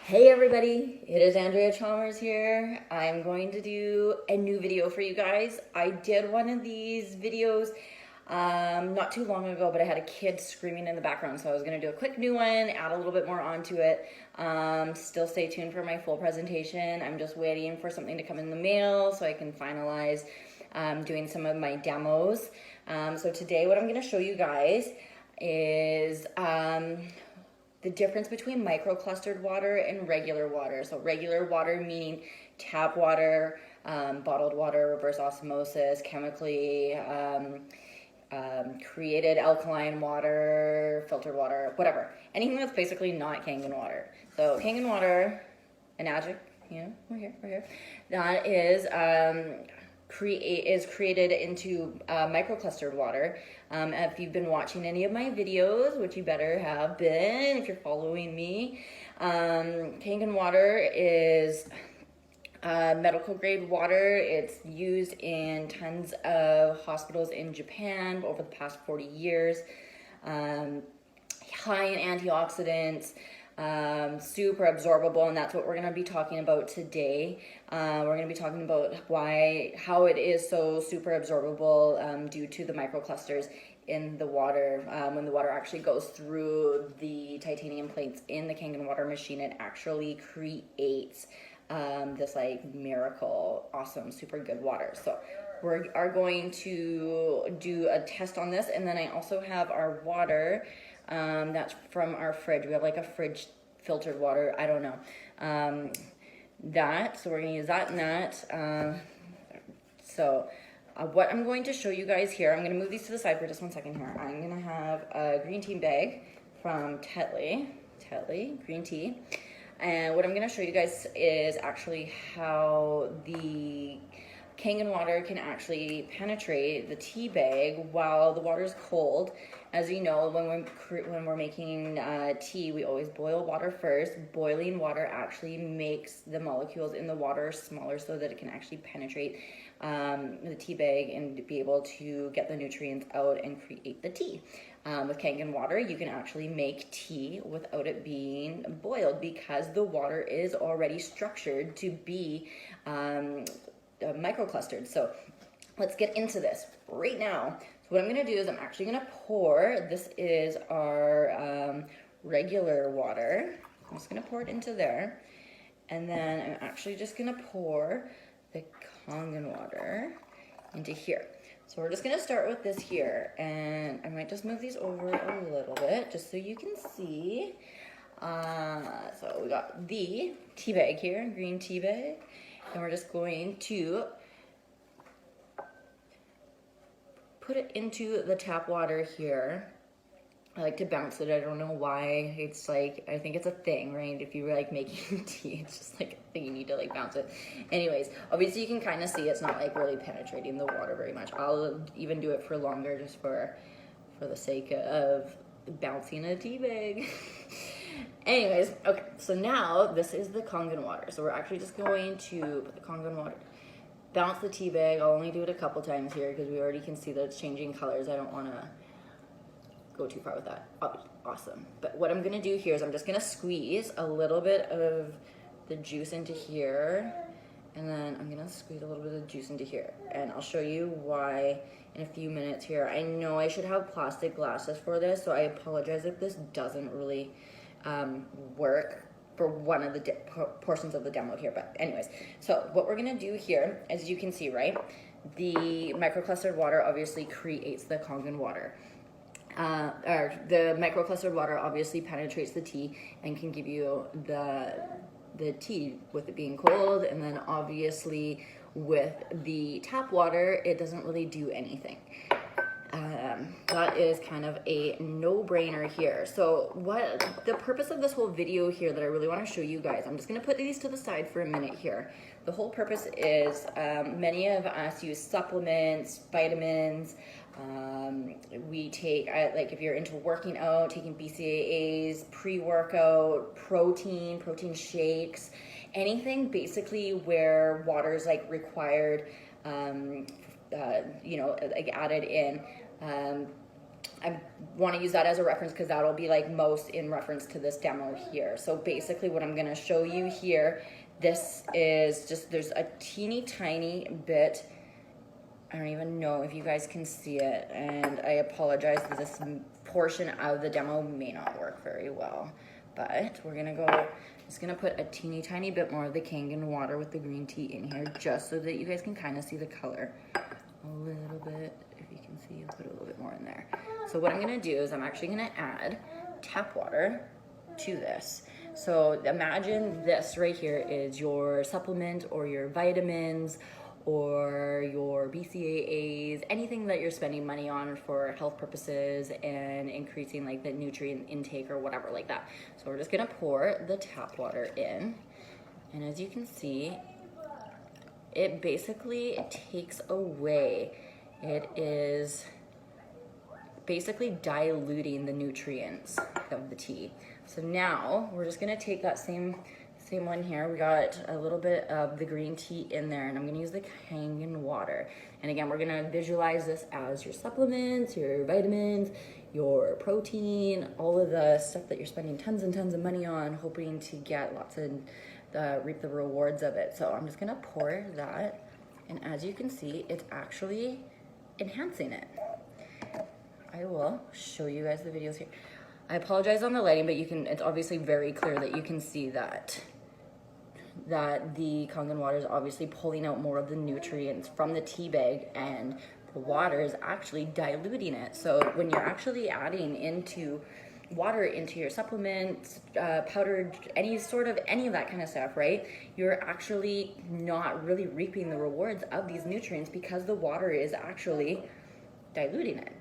Hey everybody, it is Andrea Chalmers here. I'm going to do a new video for you guys. I did one of these videos not too long ago, but I had a kid screaming in the background, so I was going to do a quick new one, add a little bit more onto it. Still stay tuned for my full presentation. I'm just waiting for something to come in the mail so I can finalize doing some of my demos. So today what I'm going to show you guys is the difference between microclustered water and regular water. So regular water meaning tap water, bottled water, reverse osmosis, chemically created alkaline water, filtered water, whatever. Anything that's basically not Kangen water. So Kangen water, Enagic, we're here. That is created into microclustered water. If you've been watching any of my videos, which you better have been if you're following me, Kangen water is medical grade water. It's used in tons of hospitals in Japan over the past 40 years. High in antioxidants, super absorbable, and that's what we're going to be talking about today. We're going to be talking about how it is so super absorbable due to the microclusters in the water. When the water actually goes through the titanium plates in the Kangen water machine, it actually creates this like miracle, awesome, super good water. So we are going to do a test on this, and then I also have our water that's from our fridge. We have like a fridge filtered water, I don't know, so we're gonna use that and that. What I'm going to show you guys here, I'm gonna move these to the side for just 1 second here. I'm gonna have a green tea bag from Tetley green tea. And what I'm going to show you guys is actually how the Kangen water can actually penetrate the tea bag while the water is cold. As you know, when we're making tea, we always boil water first. Boiling water actually makes the molecules in the water smaller so that it can actually penetrate the tea bag and be able to get the nutrients out and create the tea. With Kangen water, you can actually make tea without it being boiled because the water is already structured to be microclustered. So let's get into this right now. So what I'm going to do is I'm actually going to pour, this is our regular water. I'm just going to pour it into there. And then I'm actually just going to pour the Kangen water into here. So we're just going to start with this here, and I might just move these over a little bit just so you can see. So we got the tea bag here, green tea bag, and we're just going to put it into the tap water here. I like to bounce it. I don't know why. It's like, I think it's a thing, right? If you were like making tea, it's just like a thing you need to like bounce it. Anyways, obviously you can kind of see it's not like really penetrating the water very much. I'll even do it for longer just for the sake of bouncing a tea bag. Anyways, okay, so now this is the Kangen water. So we're actually just going to put the Kangen water, bounce the tea bag. I'll only do it a couple times here because we already can see that it's changing colors. I don't want to go too far with that. Oh, awesome. But what I'm gonna do here is I'm just gonna squeeze a little bit of the juice into here, and then I'm gonna squeeze a little bit of juice into here, and I'll show you why in a few minutes here. I know I should have plastic glasses for this, so I apologize if this doesn't really work for one of the portions of the demo here. But anyways, so what we're gonna do here, as you can see, right, the microclustered water obviously creates the Kangen water. Or the microclustered water obviously penetrates the tea and can give you the tea with it being cold, and then obviously with the tap water it doesn't really do anything. That is kind of a no-brainer here. So what the purpose of this whole video here that I really want to show you guys, I'm just going to put these to the side for a minute here. The whole purpose is many of us use supplements, vitamins. We take, like if you're into working out, taking BCAAs, pre-workout, protein shakes, anything basically where water is like required, like added in. I want to use that as a reference because that'll be like most in reference to this demo here. So basically what I'm going to show you here, this is just, there's a teeny tiny bit, I don't even know if you guys can see it, and I apologize that this portion of the demo may not work very well, but we're gonna go, just gonna put a teeny tiny bit more of the Kangen water with the green tea in here just so that you guys can kind of see the color a little bit. If you can see, I'll put a little bit more in there. So what I'm gonna do is I'm actually gonna add tap water to this. So imagine this right here is your supplement or your vitamins or your BCAAs, anything that you're spending money on for health purposes and increasing like the nutrient intake or whatever like that. So we're just gonna pour the tap water in, and as you can see, it basically takes away, it is basically diluting the nutrients of the tea. So now we're just gonna take that same one here. We got a little bit of the green tea in there, and I'm gonna use the Kangen water. And again, we're gonna visualize this as your supplements, your vitamins, your protein, all of the stuff that you're spending tons and tons of money on, hoping to get lots of, reap the rewards of it. So I'm just gonna pour that, and as you can see, it's actually enhancing it. I will show you guys the videos here. I apologize on the lighting, but you can, it's obviously very clear that you can see that the Kangen water is obviously pulling out more of the nutrients from the tea bag, and the water is actually diluting it. So when you're actually adding water into your supplements, powdered, any of that kind of stuff, right? You're actually not really reaping the rewards of these nutrients because the water is actually diluting it.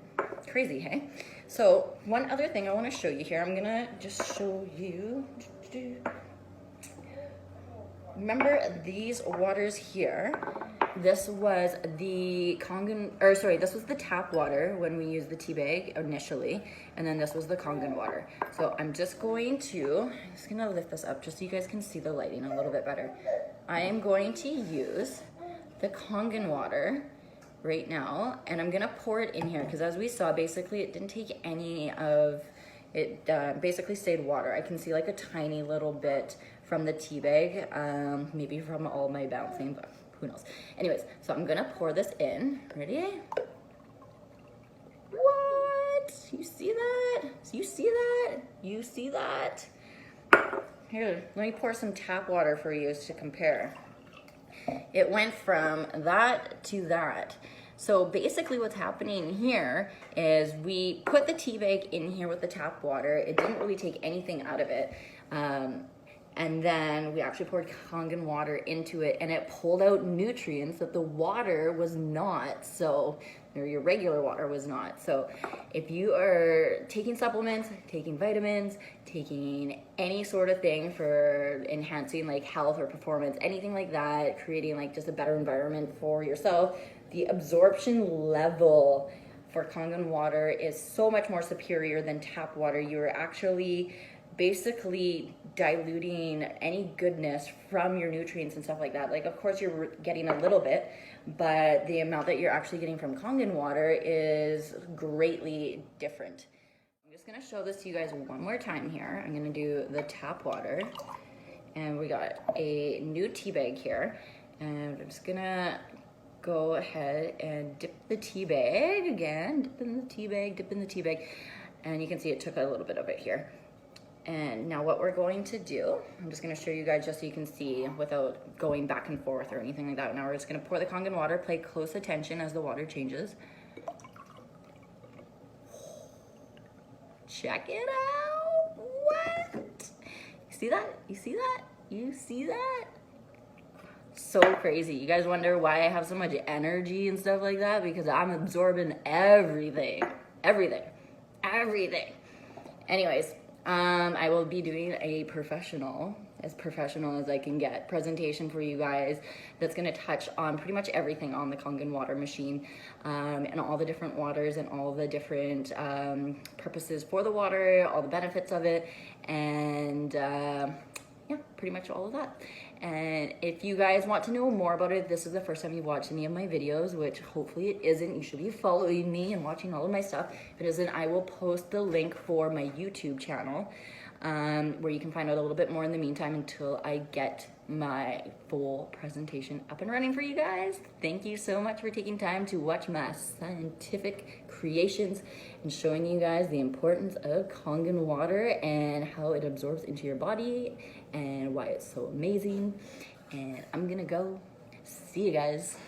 Crazy, hey? So one other thing I want to show you here, I'm gonna just show you. Remember these waters here? This was the this was the tap water when we used the tea bag initially, and then this was the Kangen water. So I'm just gonna lift this up just so you guys can see the lighting a little bit better. I am going to use the Kangen water right now, and I'm gonna pour it in here because as we saw, basically it didn't take any of it, basically stayed water. I can see like a tiny little bit from the tea bag, maybe from all my bouncing, but who knows. Anyways, so I'm gonna pour this in. Ready? What? You see that? You see that? You see that? Here, let me pour some tap water for you to compare. It went from that to that. So basically what's happening here is we put the tea bag in here with the tap water. It didn't really take anything out of it. And then we actually poured Kangen water into it, and it pulled out nutrients that the water was not, or your regular water was not. So if you are taking supplements, taking vitamins, taking any sort of thing for enhancing like health or performance, anything like that, creating like just a better environment for yourself, the absorption level for Kangen water is so much more superior than tap water. You're actually basically diluting any goodness from your nutrients and stuff like that. Like, of course, you're getting a little bit, but the amount that you're actually getting from Kangen water is greatly different. I'm just gonna show this to you guys one more time here. I'm gonna do the tap water, and we got a new tea bag here, and I'm just gonna go ahead and dip the tea bag again, dip in the tea bag, and you can see it took a little bit of it here. And now what we're going to do, I'm just gonna show you guys just so you can see without going back and forth or anything like that. Now we're just gonna pour the Kangen water, pay close attention as the water changes. Check it out, what? You see that? You see that? You see that? So crazy. You guys wonder why I have so much energy and stuff like that? Because I'm absorbing everything. Anyways, I will be doing a as professional as I can get, presentation for you guys that's going to touch on pretty much everything on the Kangen water machine, and all the different waters and all the different purposes for the water, all the benefits of it, and yeah, pretty much all of that. And if you guys want to know more about it, this is the first time you've watched any of my videos, which hopefully it isn't. You should be following me and watching all of my stuff. If it isn't, I will post the link for my YouTube channel, where you can find out a little bit more in the meantime until I get my full presentation up and running for you guys. Thank you so much for taking time to watch my scientific creations and showing you guys the importance of Kangen water and how it absorbs into your body and why it's so amazing. And I'm gonna go. See you guys.